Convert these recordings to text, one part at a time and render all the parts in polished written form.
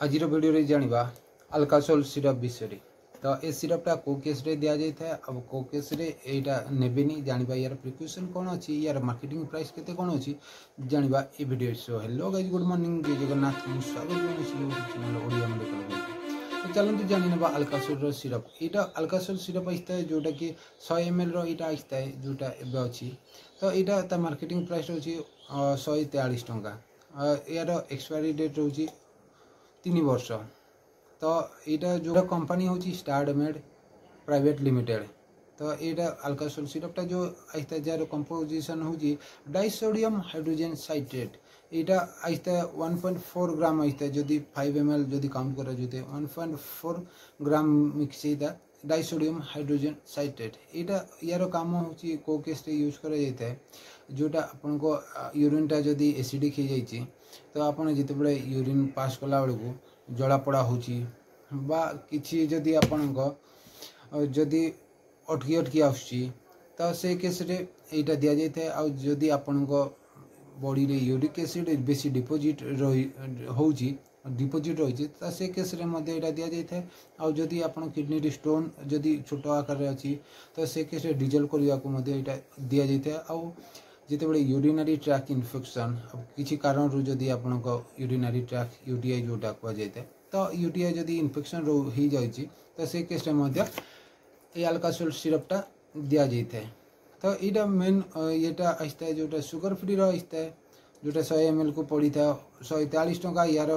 आज वीडियो जाना अल्कासोल सिरप विषय। तो ये सिरपटा कौ केस रे दिया जाए अब कौ केस रे एटा नेबेनी जानिबा यार प्रिकॉशन कौन अच्छी यार मार्केटिंग प्राइस केते कौन अच्छी जानिबा ए video. So hello guys, good morning, जय जगन्नाथ, स्वागत चैनल ओडिया मेडिकल। तो चलते जानी ना अल्कासोल सिरप। यहाँ अल्कासोल सिरप आसता है जोटा कि 100 ml रहा आसता है जोटा एवं अच्छी। तो यहाँ मार्केटिंग प्राइस रोचे 143 टंका। यार एक्सपायरी डेट रोचे 3 वर्ष। तो यहाँ जो कंपनी हूँ स्टारमेड प्राइवेट लिमिटेड। तो यहाँ अल्कासोल सिरपटा जो आसता है जार कंपोजिशन हूँ डाइसोडियम हाइड्रोजन साइट्रेट। यहाँ आसता है 1.4 ग्राम आसता है। जदि 5 ml जदि काउंट करा जाते 1.4 ग्राम मिक्स होता डाइसोडियम हाइड्रोजन साइट्रेट। यहाँ यार काम हूँ को केस यूज करा जाता है जोटा आपन को यूरिनटा जदि एसिडिक हो जाए तो आपन जिते बड़े यूरिन पास कला बेलू जलापड़ा होची बा किछि जदि आपन को जदि अटकी अटकी आसुची तो से केस रे एटा दिया जाता है। आ जदि आपन को बॉडी रे यूरिक एसिड बेसी डिपोजिट होची डिपोजिट रही तो से केस रे मध्य एटा दिया जाता है। आ जदि आपन किडनी रे स्टोन जदि छोट आकार रे अछि तो से केस रे डिजल करबा को मध्य एटा दिया जाता है। आ जिते बड़े यूरिनरी ट्रैक इन्फेक्शन किसी कारण रु जदि आपन को यूरिनरी ट्रैक यूटीआई जोटा कह जाए तो यूटीआई जदि इन्फेक्शन हो जाए तो से केस ये अल्कासोल सिरपटा दिया जाता है। तो यहाँ मेन येटा आसता है जोटा सुगर फ्री आसता है जोटा 100 ml को पड़ी था 143 टंका। यार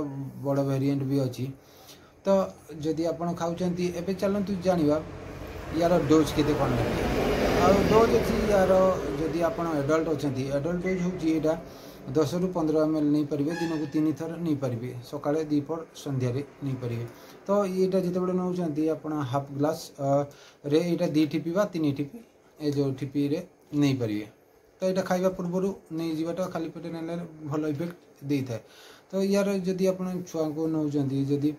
बड़ वेरिएंट भी अच्छी। तो जदि आप खाऊँगी एवं चलतु जाना यार डोज के कौन डोज अच्छी यार जदि आप एडल्ट अच्छा एडल्ट डोज होगा 10 ରୁ 15 ml नहीं पारे दिन को 3 थर नहीं पारे सका दीपर संध्या नहीं पारे। तो यहाँ जिते बड़े नौ आप हाफ ग्लास रे यहाँ 2 ठीपी 3 ठीपी ए जो ठीपी रे नहीं पारे। तो यहाँ खाଇବା पूर्व नहीं जावाटा खाली पेटे ना भल इफेक्ट दे था। तो यार जदि आप छुआ को नौ जदि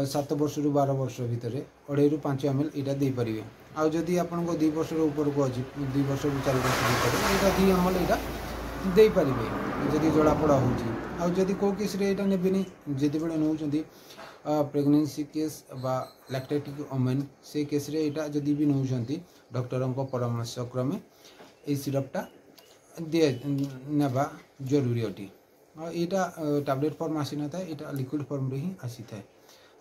7 वर्ष ରୁ 12 वर्ष भितर 2.5 ରୁ 5 ml यहाँ दे पारे। आउ जदि आप 2 वर्ष ऊपर को अच्छी 2 वर्ष ରୁ 4 वर्ष भितर यहाँ 2 ml यहाँ दे पारे जदि जलापड़ा हो। जदि कौ केस यहाँ नेबेनी जिते बड़े नौ प्रेगनेंसी केस बा लैक्टेटिक वोमेन से केस यहाँ जदि भी नौ डॉक्टर परामर्श क्रमे ये सिरपटा दिए नेबा जरूरी अटी। यहाँ टैबलेट फॉर्म आसी ना था यहाँ लिक्विड फॉर्म रे ही आसी था।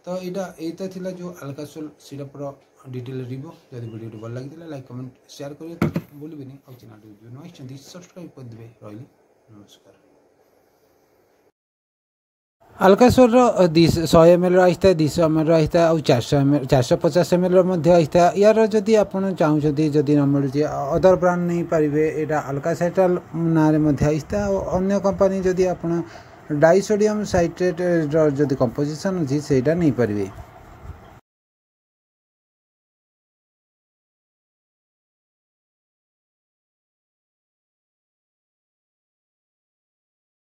तो यहाँ थिला जो अल्कासोल सिरपर डिटेल रिव्यू। जब वीडियो भल लगी लाइक कमेंट शेयर करेंगे भूल नहीं। और चैनल जो नई सब्सक्राइब करदे। रही नमस्कार। अल्कासोल 100 ml आसता है 200 ml आसता है और 450 ml आसता है। यार जदि आप चाहते जदि न मिलती अदर ब्रांड नहीं पारे यहाँ अल्कासाइट्राल ना आसता है। अन्य कंपनी जदि आप डाइसोडियम साइट्रेट जदि कंपोजिशन अच्छी से नहीं पारे।